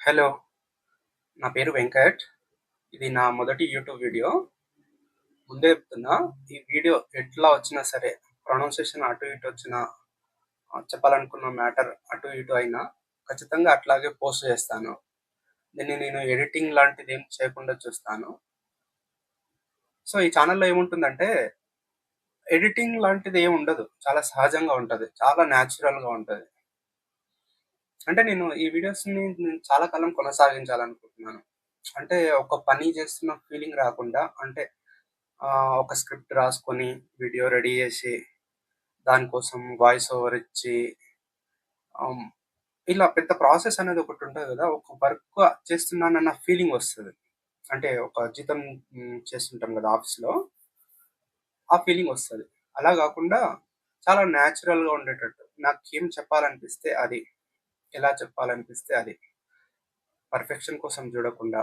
Hello. నా పేరు వెంకట్. ఇది నా మొదటి యూట్యూబ్ వీడియో. ముందే చెప్తున్నా, ఈ వీడియో ఎట్లా వచ్చినా సరే, ప్రొనౌన్సియేషన్ అటు ఇటు వచ్చినా, చెప్పాలనుకున్న మ్యాటర్ అటు ఇటు అయినా, ఖచ్చితంగా అట్లాగే పోస్ట్ చేస్తాను. దీన్ని నేను ఎడిటింగ్ లాంటిదేం చేయకుండా చూస్తాను. సో, ఈ ఛానెల్‌లో ఏముంటుందంటే, ఎడిటింగ్ లాంటిది ఏమి ఉండదు. చాలా సహజంగా ఉంటది. చాలా న్యాచురల్‌గా ఉంటది. అంటే నేను ఈ వీడియోస్‌ని నేను చాలా కాలం కొనసాగించాలనుకుంటున్నాను. అంటే ఒక పని చేస్తున్న ఫీలింగ్ రాకుండా, అంటే ఒక స్క్రిప్ట్ రాసుకొని, వీడియో రెడీ చేసి, దానికోసం వాయిస్ ఓవర్ ఇచ్చి, ఆహ్, ఇలా పెద్ద ప్రాసెస్ అనేది ఒకటుంటది గదా! ఒక వర్క్ చేస్తున్నానన్న ఫీలింగ్ వస్తది. అంటే ఒక జీతం చేస్తుంటాం గదా! ఆఫీస్‌లో. ఆ ఫీలింగ్ వస్తది. అలా గాకుండా చాలా న్యాచురల్‌గా ఉండేటట్టు. నాకేం చెప్పాలనిపిస్తే అది. ఎలా చెప్పాలనిపిస్తే అది. పర్ఫెక్షన్ కోసం చూడకుండా,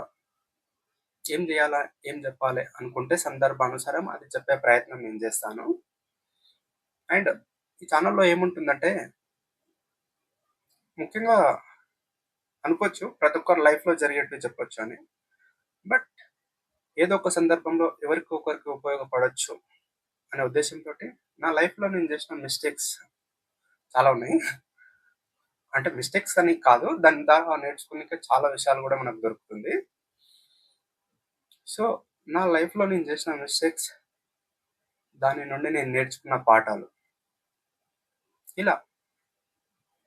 ఏం జేయాలా, ఏం జెప్పాలి అనుకుంటే సందర్భానుసారం అది చెప్పే ప్రయత్నం నేను జేస్తాను. అండ్ ఈ ఛానెల్‌లో ఏముంటుందంటే, ముఖ్యంగా అనుకోవచ్చు ప్రతి ఒక్కరి లైఫ్‌లో జరిగేటివి చెప్పొచ్చు అని. బట్ ఏదో ఒక సందర్భంలో ఎవరికో ఒకరికి ఉపయోగపడొచ్చు అనే ఉద్దేశ్యంతోటి నా లైఫ్‌లో నేను చేసిన మిస్టేక్స్ చాలా ఉన్నాయి. అంటే మిస్టేక్స్ అని కాదు. దాని ద్వారా నేర్చుకునేకే చాలా విషయాలు గూడా మనకు దొరుకుతుంది. సో, నా లైఫ్‌లో నేను చేసిన మిస్టేక్స్, దాని నుండి నేను నేర్చుకున్న పాఠాలు, ఇలా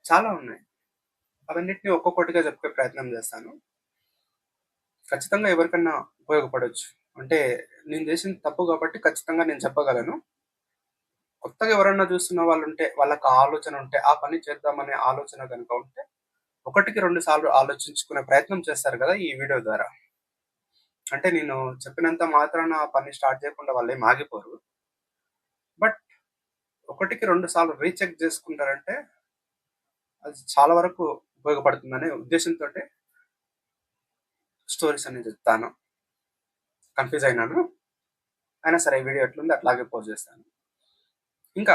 చాలా ఉన్నాయి. అవన్నిటిని ఒక్కొక్కటిగా చెప్పే ప్రయత్నం చేస్తాను. ఖచ్చితంగా ఎవరికన్నా ఉపయోగపడొచ్చు. అంటే నేను చేసింది తప్పు కాబట్టి ఖచ్చితంగా నేను చెప్పగలను. కొత్తగా ఎవరన్నా చూస్తున్న వాళ్ళుంటే, వాళ్ళకి ఆ ఆలోచన ఉంటే, ఆ పని చేద్దామనే ఆలోచన గనుక ఉంటే, ఒకటికి 2 సార్లు ఆలోచించుకునే ప్రయత్నం చేస్తారు గదా! ఈ వీడియో ద్వారా. అంటే నేను చెప్పినంత మాత్రాన ఆ పని స్టార్ట్ చేయకుండా వాళ్ళేమి ఆగిపోరు. బట్ ఒకటికి 2 సార్లు రీచెక్ చేసుకుంటారంటే, అది చాలా వరకు ఉపయోగపడుతుందనే ఉద్దేశంతోటే స్టోరీస్ అన్ని చెప్తాను. కన్‌ఫ్యూజ్ అయినాను. అయినా సరే ఈ వీడియో ఎట్లుందో అట్లాగే పోస్ట్ చేస్తాను. ఇంకా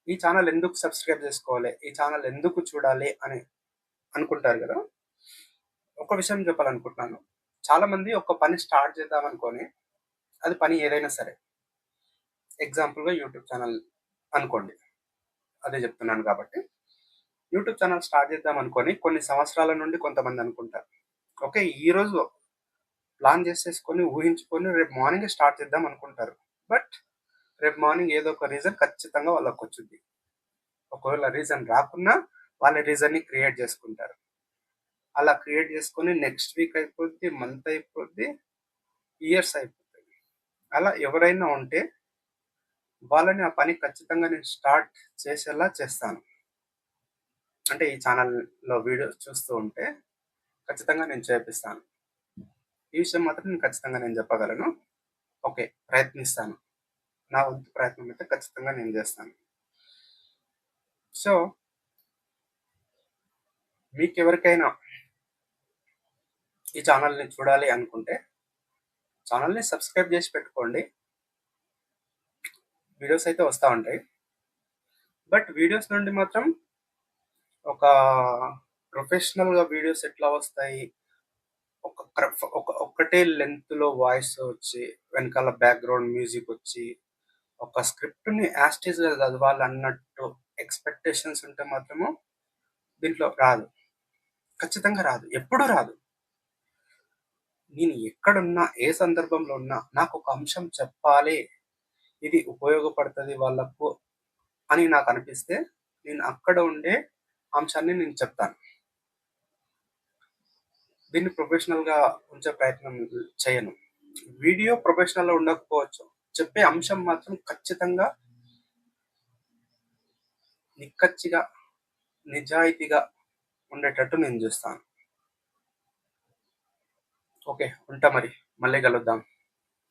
ఈ ఛానెల్ ఎందుకు సబ్‌స్క్రైబ్ చేసుకోవాలి? ఈ ఛానెల్ ఎందుకు చూడాలి అని అనుకుంటారు గదా! ఒక విషయం చెప్పాలనుకుంటున్నాను. చాలామంది ఒక పని స్టార్ట్ చేద్దామనుకోని, అది పని ఏదైనా సరే, ఎగ్జాంపుల్‌గా యూట్యూబ్ ఛానెల్ అనుకోండి. అదే చెప్తున్నాను కాబట్టి. యూట్యూబ్ ఛానెల్ స్టార్ట్ చేద్దామనుకోని కొన్ని సంవత్సరాల నుండి కొంతమంది అనుకుంటారు. ఓకే. ఈరోజు ప్లాన్ చేసేసుకొని, ఊహించుకొని రేపు మార్నింగే స్టార్ట్ చేద్దాం అనుకుంటారు. బట్ రేపు మార్నింగ్ ఏదో ఒక రీజన్ ఖచ్చితంగా వాళ్ళకొచ్చుద్ది. ఒకవేళ రీజన్ రాకున్నా, వాళ్ళ రీజన్‌ని క్రియేట్ చేసుకుంటారు. అలా క్రియేట్ చేసుకొని నెక్స్ట్ వీక్ అయిపోద్ది, మంత్ అయిపోద్ది, ఇయర్స్ అయిపోతాయి. అలా ఎవరైనా ఉంటే వాళ్ళని ఆ పని ఖచ్చితంగా నేను స్టార్ట్ చేసేలా చేస్తాను. అంటే ఈ ఛానెల్‌లో వీడియోస్ చూస్తూ ఉంటే ఖచ్చితంగా నేను చేపిస్తాను. ఈ విషయం మాత్రం నేను ఖచ్చితంగా చెప్పగలను. ఓకే. ప్రయత్నిస్తాను. నా వంతు ప్రయత్నం అయితే ఖచ్చితంగా నేను చేస్తాను. సో, మీకెవరికైనా ఈ ఛానెల్‌ని చూడాలి అనుకుంటే ఛానెల్‌ని సబ్‌స్క్రైబ్ చేసి పెట్టుకోండి. వీడియోస్ అయితే వస్తా ఉంటాయి. బట్ వీడియోస్ నుండి మాత్రం ఒక ప్రొఫెషనల్‌గా వీడియోస్ ఎట్లా వస్తాయి? ఒక ఒక్కటే లెంగ్త్‌లో వాయిస్ వచ్చి, వెనకాల బ్యాక్‌గ్రౌండ్ మ్యూజిక్ వచ్చి, ఒక స్క్రిప్ట్‌ని యాజ్ ఇట్ ఈస్‌గా చదవాలన్నట్టు ఎక్స్‌పెక్టేషన్స్ ఉంటే మాత్రము దీంట్లో రాదు. ఖచ్చితంగా రాదు. ఎప్పుడు రాదు. నేను ఎక్కడున్నా, ఏ సందర్భంలో ఉన్నా నాకొక అంశం చెప్పాలి, ఇది ఉపయోగపడతది వాళ్ళకు అని నాకనిపిస్తే, నేను అక్కడ ఉండే అంశాన్ని నేను చెప్తాను. దీన్ని ప్రొఫెషనల్‌గా ఉంచే ప్రయత్నం చేయను. వీడియో ప్రొఫెషనల్‌లో ఉండకపోవచ్చు. చెప్పే అంశం మాత్రం ఖచ్చితంగా నిక్కచ్చిగా, నిజాయితీగా ఉండేటట్టు నేను జూస్తాను. ఓకే. ఉంటా మరి. మళ్ళీ కలుద్దాం.